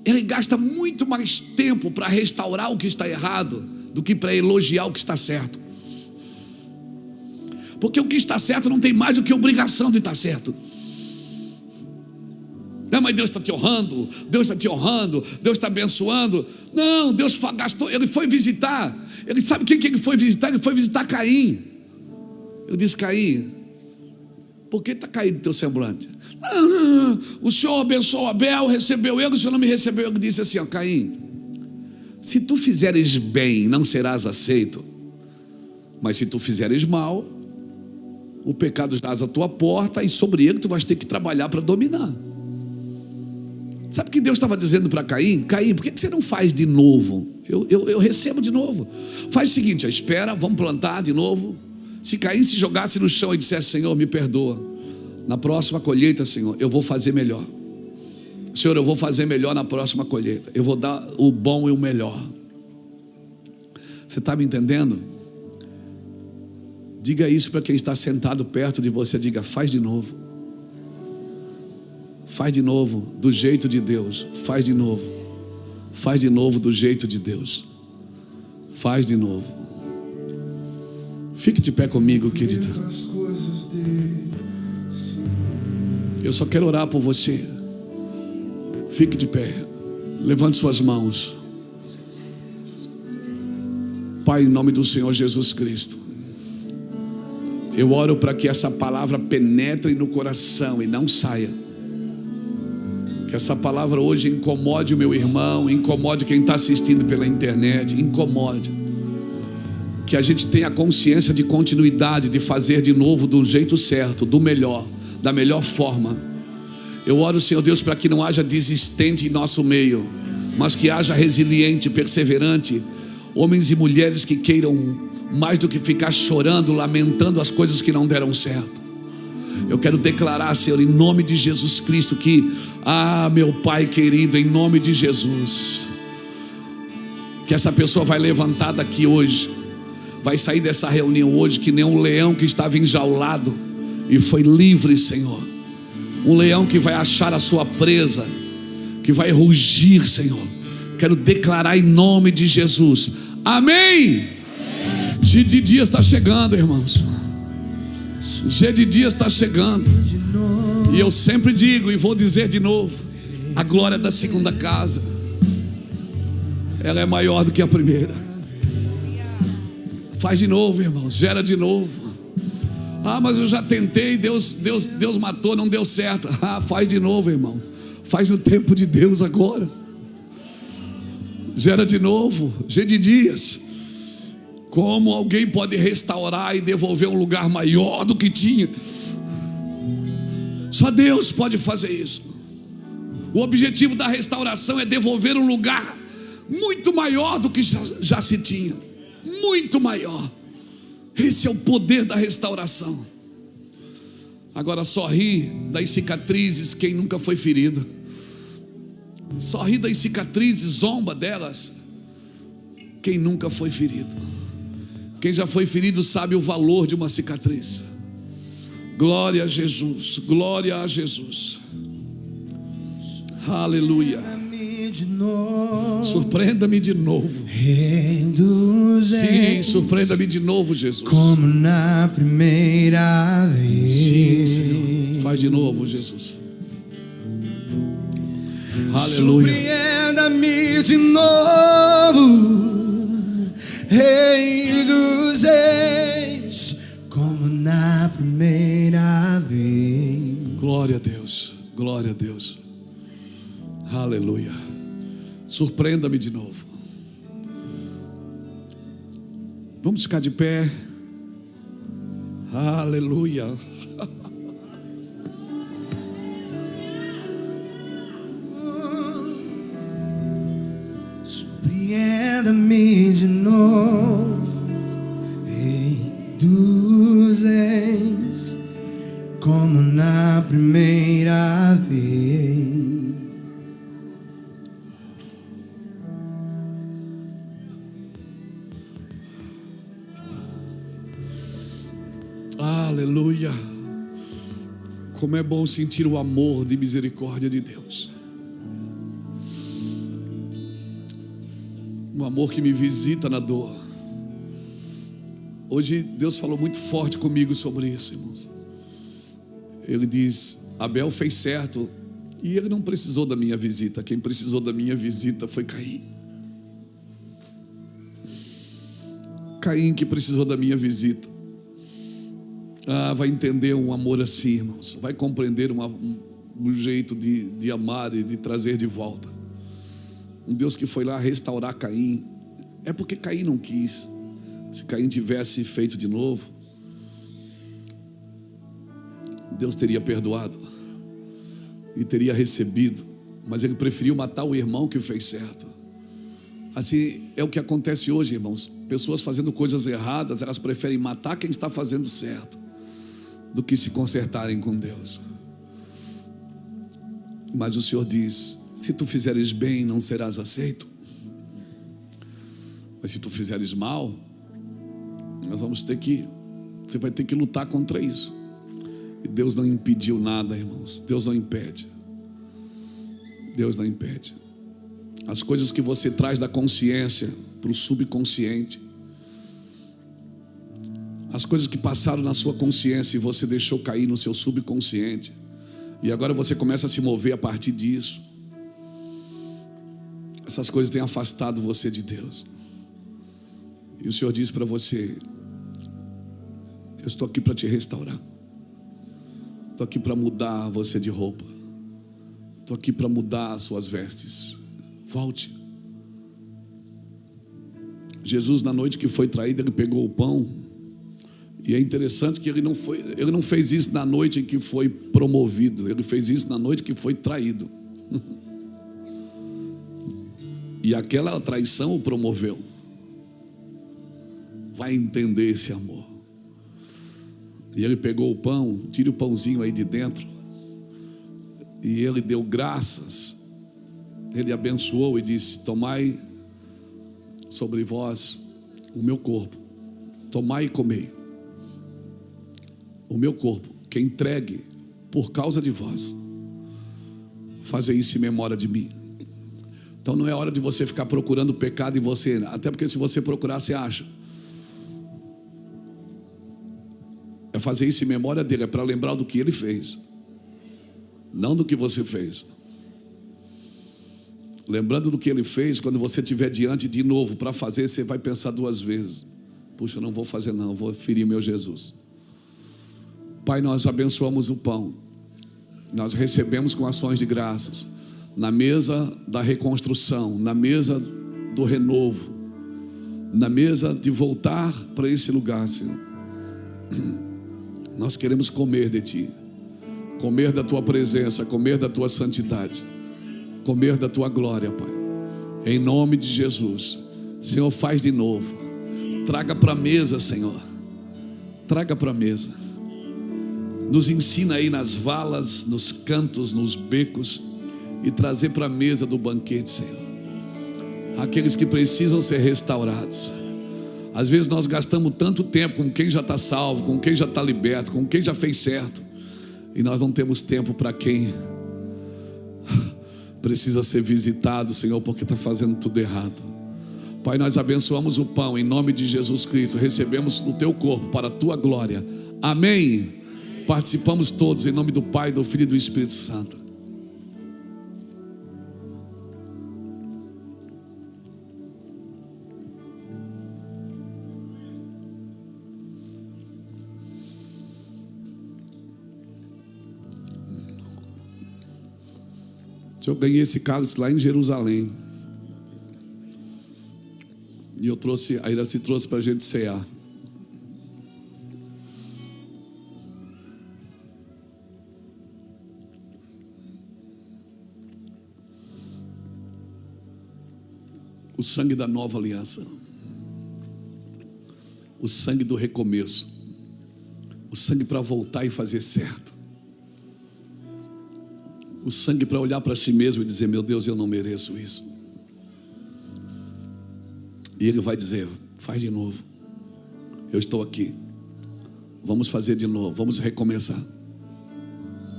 Ele gasta muito mais tempo para restaurar o que está errado do que para elogiar o que está certo. Porque o que está certo não tem mais do que obrigação de estar certo. Não, mas Deus está te honrando, Deus está te honrando, Deus está abençoando. Não, Deus gastou, Ele foi visitar. Ele sabe quem que Ele foi visitar? Ele foi visitar Caim. Eu disse: Caim, por que está caído o teu semblante? Não, o Senhor abençoou Abel, recebeu ele, o Senhor não me recebeu. Ele disse assim: ó, Caim, se tu fizeres bem, não serás aceito. Mas se tu fizeres mal, o pecado jaz à tua porta, e sobre ele tu vais ter que trabalhar para dominar. Sabe o que Deus estava dizendo para Caim? Caim, por que você não faz de novo? Eu recebo de novo. Faz o seguinte: ó, espera, vamos plantar de novo. Se Caim se jogasse no chão e dissesse: Senhor, me perdoa, na próxima colheita, Senhor, eu vou fazer melhor. Senhor, eu vou fazer melhor na próxima colheita. Eu vou dar o bom e o melhor. Você está me entendendo? Diga isso para quem está sentado perto de você. Diga: faz de novo. Faz de novo do jeito de Deus. Faz de novo. Faz de novo do jeito de Deus. Faz de novo. Fique de pé comigo, querido. Eu só quero orar por você. Fique de pé. Levante suas mãos. Pai, em nome do Senhor Jesus Cristo, eu oro para que essa palavra penetre no coração e não saia. Que essa palavra hoje incomode o meu irmão, incomode quem está assistindo pela internet, incomode. Que a gente tenha consciência de continuidade, de fazer de novo do jeito certo, do melhor, da melhor forma. Eu oro, Senhor Deus, para que não haja desistente em nosso meio, mas que haja resiliente, perseverante, homens e mulheres que queiram mais do que ficar chorando, lamentando as coisas que não deram certo. Eu quero declarar, Senhor, em nome de Jesus Cristo, que, meu Pai querido, em nome de Jesus, que essa pessoa vai levantar daqui hoje, vai sair dessa reunião hoje que nem um leão que estava enjaulado e foi livre, Senhor. Um leão que vai achar a sua presa, que vai rugir, Senhor. Quero declarar em nome de Jesus. Amém. G de Dias está chegando, irmãos. G de Dias está chegando. E eu sempre digo e vou dizer de novo: a glória da segunda casa, ela é maior do que a primeira. Faz de novo, irmãos, gera de novo. Mas eu já tentei, Deus matou, não deu certo. Faz de novo, irmão. Faz no tempo de Deus agora. Gera de novo. G de Dias. Como alguém pode restaurar e devolver um lugar maior do que tinha? Só Deus pode fazer isso. O objetivo da restauração é devolver um lugar muito maior do que já se tinha. Muito maior. Esse é o poder da restauração. Agora só ri das cicatrizes quem nunca foi ferido. Só ri das cicatrizes, zomba delas quem nunca foi ferido. Quem já foi ferido sabe o valor de uma cicatriz. Glória a Jesus, glória a Jesus. Aleluia. Surpreenda-me de novo. Sim, surpreenda-me de novo, Jesus. Como na primeira vez. Sim, Senhor. Faz de novo, Jesus. Aleluia. Surpreenda-me de novo, Rei dos Reis, como na primeira vez. Glória a Deus, glória a Deus. Aleluia. Surpreenda-me de novo. Vamos ficar de pé. Aleluia. Surpreenda-me de novo, Rei dos Reis, como na primeira vez. Aleluia. Como é bom sentir o amor de misericórdia de Deus. Um amor que me visita na dor. Hoje Deus falou muito forte comigo sobre isso, irmãos. Ele diz: Abel fez certo e ele não precisou da minha visita. Quem precisou da minha visita foi Caim. Caim que precisou da minha visita. Vai entender um amor assim, irmãos. Vai compreender um jeito de amar e de trazer de volta. Um Deus que foi lá restaurar Caim. É porque Caim não quis. Se Caim tivesse feito de novo, Deus teria perdoado e teria recebido. Mas ele preferiu matar o irmão que fez certo. Assim é o que acontece hoje, irmãos. Pessoas fazendo coisas erradas, elas preferem matar quem está fazendo certo do que se consertarem com Deus. Mas o Senhor diz: se tu fizeres bem, não serás aceito. Mas se tu fizeres mal, você vai ter que lutar contra isso. E Deus não impediu nada, irmãos. Deus não impede. Deus não impede. As coisas que você traz da consciência para o subconsciente, as coisas que passaram na sua consciência e você deixou cair no seu subconsciente, e agora você começa a se mover a partir disso. Essas coisas têm afastado você de Deus. E o Senhor diz para você: eu estou aqui para te restaurar. Estou aqui para mudar você de roupa. Estou aqui para mudar as suas vestes. Volte. Jesus, na noite que foi traído, ele pegou o pão. E é interessante que ele não fez isso na noite em que foi promovido. Ele fez isso na noite que foi traído. E aquela traição o promoveu. Vai entender esse amor. E ele pegou o pão, tira o pãozinho aí de dentro, e ele deu graças. Ele abençoou e disse: tomai sobre vós o meu corpo, tomai e comei. O meu corpo, que é entregue por causa de vós. Fazei isso em memória de mim. Então não é hora de você ficar procurando pecado em você, até porque se você procurar, você acha. É fazer isso em memória dele, é para lembrar do que ele fez, não do que você fez. Lembrando do que ele fez, quando você estiver diante de novo para fazer, você vai pensar duas vezes: puxa, não vou fazer não, vou ferir meu Jesus. Pai, nós abençoamos o pão, nós recebemos com ações de graças, na mesa da reconstrução, na mesa do renovo, na mesa de voltar para esse lugar, Senhor. Nós queremos comer de Ti, comer da Tua presença, comer da Tua santidade, comer da Tua glória, Pai. Em nome de Jesus, Senhor, faz de novo. Traga para a mesa, Senhor. Traga para a mesa. Nos ensina aí nas valas, nos cantos, nos becos, e trazer para a mesa do banquete, Senhor, aqueles que precisam ser restaurados. Às vezes nós gastamos tanto tempo com quem já está salvo, com quem já está liberto, com quem já fez certo, e nós não temos tempo para quem precisa ser visitado, Senhor, porque está fazendo tudo errado. Pai, nós abençoamos o pão em nome de Jesus Cristo, recebemos no Teu corpo para a Tua glória. Amém. Participamos todos em nome do Pai, do Filho e do Espírito Santo. Eu ganhei esse cálice lá em Jerusalém. E eu trouxe, a Iraci trouxe para a gente cear. O sangue da nova aliança. O sangue do recomeço. O sangue para voltar e fazer certo. O sangue para olhar para si mesmo e dizer: meu Deus, eu não mereço isso. E Ele vai dizer: faz de novo. Eu estou aqui. Vamos fazer de novo, vamos recomeçar.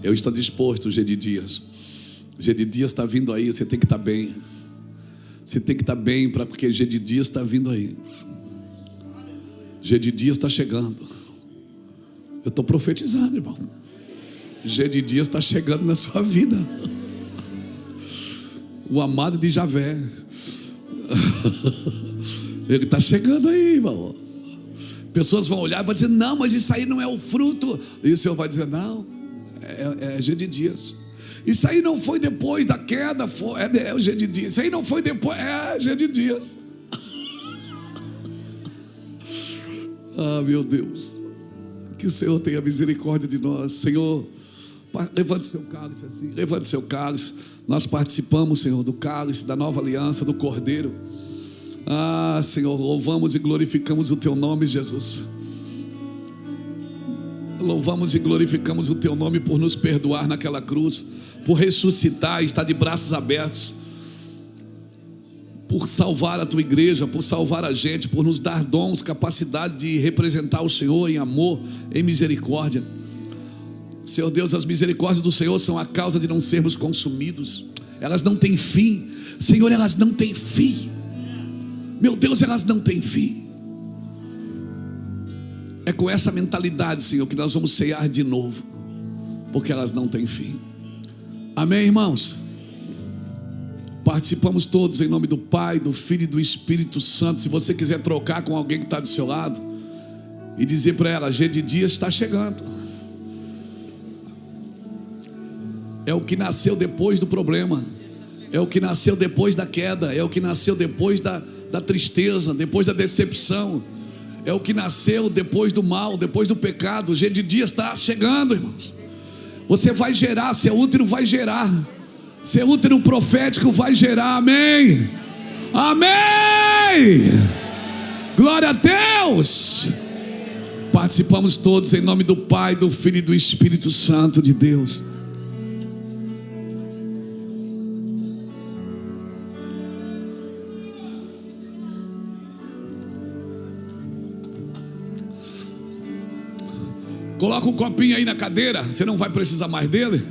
Eu estou disposto, G de Dias. G de Dias está vindo aí, você tem que estar bem. Você tem que estar bem, porque G de Dias está vindo aí. G de Dias está chegando. Eu estou profetizando, irmão. G de Dias está chegando na sua vida. O amado de Javé. Ele está chegando aí, irmão. Pessoas vão olhar e vão dizer: não, mas isso aí não é o fruto. E o Senhor vai dizer: não, é G de Dias. Isso aí não foi depois da queda, é o G de Dias. Isso aí não foi depois, é G de Dias. Ah, meu Deus, que o Senhor tenha misericórdia de nós. Senhor, levante seu cálice assim, levante seu cálice. Nós participamos, Senhor, do cálice, da nova aliança, do Cordeiro. Ah, Senhor, louvamos e glorificamos o Teu nome, Jesus. Louvamos e glorificamos o Teu nome por nos perdoar naquela cruz, por ressuscitar e estar de braços abertos, por salvar a Tua igreja, por salvar a gente, por nos dar dons, capacidade de representar o Senhor em amor, em misericórdia. Senhor Deus, as misericórdias do Senhor são a causa de não sermos consumidos. Elas não têm fim, Senhor, elas não têm fim. Meu Deus, elas não têm fim. É com essa mentalidade, Senhor, que nós vamos ceiar de novo, porque elas não têm fim. Amém, irmãos? Participamos todos em nome do Pai, do Filho e do Espírito Santo. Se você quiser trocar com alguém que está do seu lado e dizer para ela: G de Dias está chegando. É o que nasceu depois do problema, é o que nasceu depois da queda, é o que nasceu depois da tristeza, depois da decepção, é o que nasceu depois do mal, depois do pecado. O G de Dias está chegando, irmãos. Você vai gerar, seu útero vai gerar, seu útero profético vai gerar. Amém? Amém! Glória a Deus! Participamos todos em nome do Pai, do Filho e do Espírito Santo de Deus. Coloca um copinho aí na cadeira, você não vai precisar mais dele.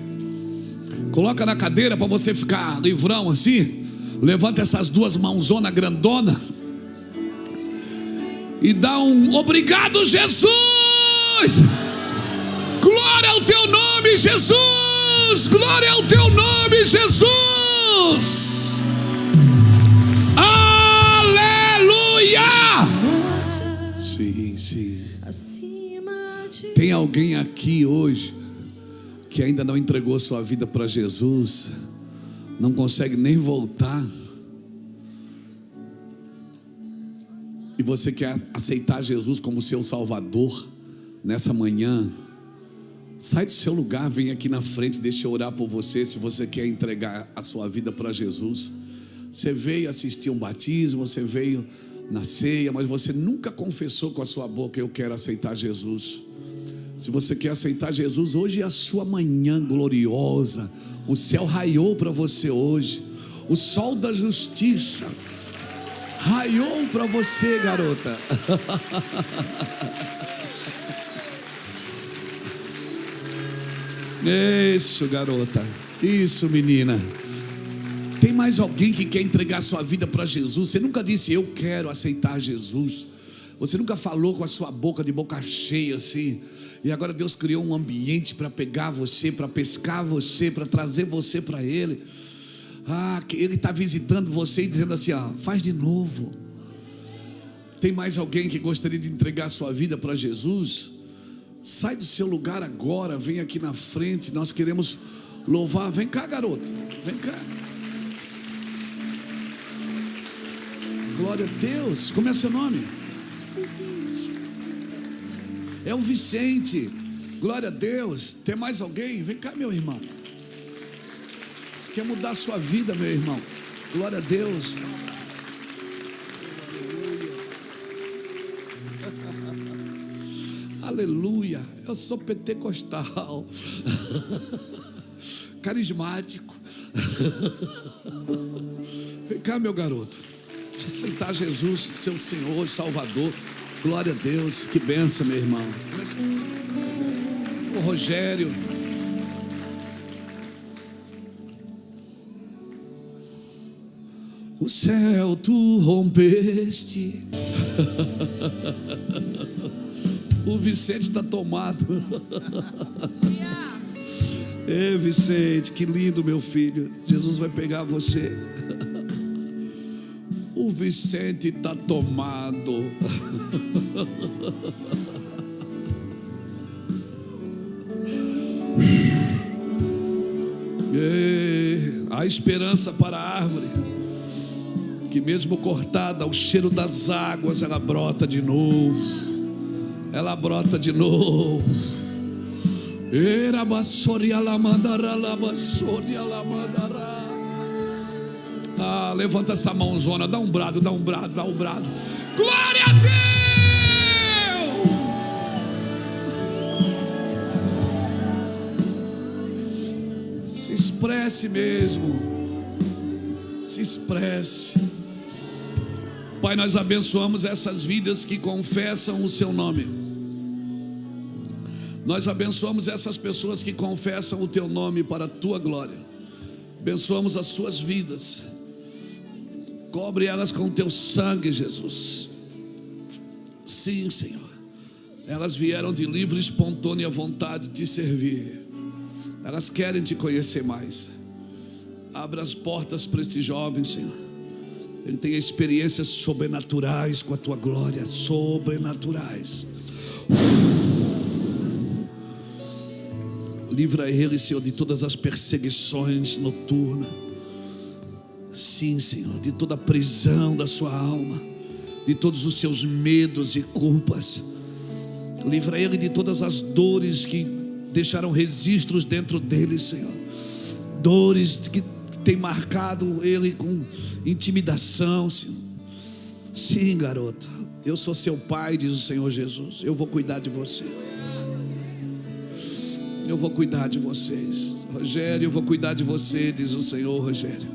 Coloca na cadeira para você ficar livrão assim. Levanta essas duas mãozona grandona e dá um obrigado, Jesus. Glória ao teu nome, Jesus. Glória ao teu nome, Jesus. Aleluia. Sim, sim. Tem alguém aqui hoje que ainda não entregou sua vida para Jesus, não consegue nem voltar, e você quer aceitar Jesus como seu Salvador nessa manhã? Sai do seu lugar, vem aqui na frente, deixa eu orar por você. Se você quer entregar a sua vida para Jesus, você veio assistir um batismo, você veio na ceia, mas você nunca confessou com a sua boca: eu quero aceitar Jesus. Se você quer aceitar Jesus, hoje é a sua manhã gloriosa. O céu raiou para você hoje. O sol da justiça raiou para você, garota. Isso, garota. Isso, menina. Tem mais alguém que quer entregar sua vida para Jesus? Você nunca disse: eu quero aceitar Jesus. Você nunca falou com a sua boca, de boca cheia assim. E agora Deus criou um ambiente para pegar você, para pescar você, para trazer você para Ele. Ele está visitando você e dizendo assim: faz de novo. Tem mais alguém que gostaria de entregar sua vida para Jesus? Sai do seu lugar agora, vem aqui na frente. Nós queremos louvar. Vem cá, garoto, vem cá. Glória a Deus. Como é seu nome? É o Vicente. Glória a Deus. Tem mais alguém? Vem cá, meu irmão. Você quer mudar a sua vida, meu irmão? Glória a Deus. Aleluia. Eu sou pentecostal, carismático. Vem cá, meu garoto. Deixa eu aceitar Jesus, seu Senhor e Salvador. Glória a Deus, que benção, meu irmão. O Rogério. O céu tu rompeste. O Vicente está tomado. Ei, Vicente, que lindo, meu filho. Jesus vai pegar você. O Vicente está tomado. Há esperança para a árvore, que mesmo cortada, ao cheiro das águas, ela brota de novo. Ela brota de novo. Era bassoria la mandará, la bassoria la mandará. Levanta essa mãozona, dá um brado, dá um brado, dá um brado. Glória a Deus! Se expresse mesmo. Se expresse. Pai, nós abençoamos essas vidas que confessam o seu nome. Nós abençoamos essas pessoas que confessam o teu nome para a tua glória. Abençoamos as suas vidas. Cobre elas com o teu sangue, Jesus. Sim, Senhor. Elas vieram de livre e espontânea vontade de te servir. Elas querem te conhecer mais. Abra as portas para este jovem, Senhor. Ele tem experiências sobrenaturais com a tua glória. Sobrenaturais. Livra ele, Senhor, de todas as perseguições noturnas. Sim, Senhor, de toda a prisão da sua alma, de todos os seus medos e culpas. Livra ele de todas as dores que deixaram registros dentro dele, Senhor. Dores que tem marcado ele com intimidação, Senhor. Sim, garoto, eu sou seu pai, diz o Senhor Jesus. Eu vou cuidar de você. Eu vou cuidar de vocês. Rogério, eu vou cuidar de você, diz o Senhor. Rogério,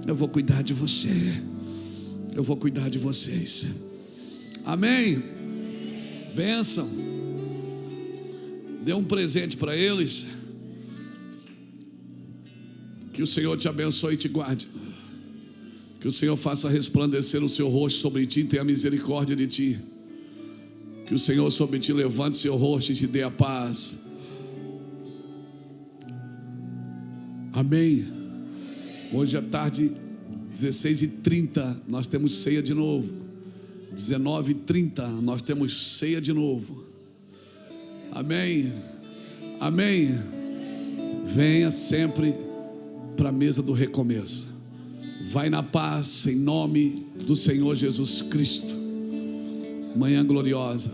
eu vou cuidar de você. Eu vou cuidar de vocês. Amém. Bênção. Dê um presente para eles. Que o Senhor te abençoe e te guarde. Que o Senhor faça resplandecer o seu rosto sobre ti e tenha misericórdia de ti. Que o Senhor sobre ti levante seu rosto e te dê a paz. Amém. Hoje à tarde, 16h30, nós temos ceia de novo. 19h30, nós temos ceia de novo. Amém. Amém. Venha sempre para a mesa do recomeço. Vai na paz, em nome do Senhor Jesus Cristo. Manhã gloriosa.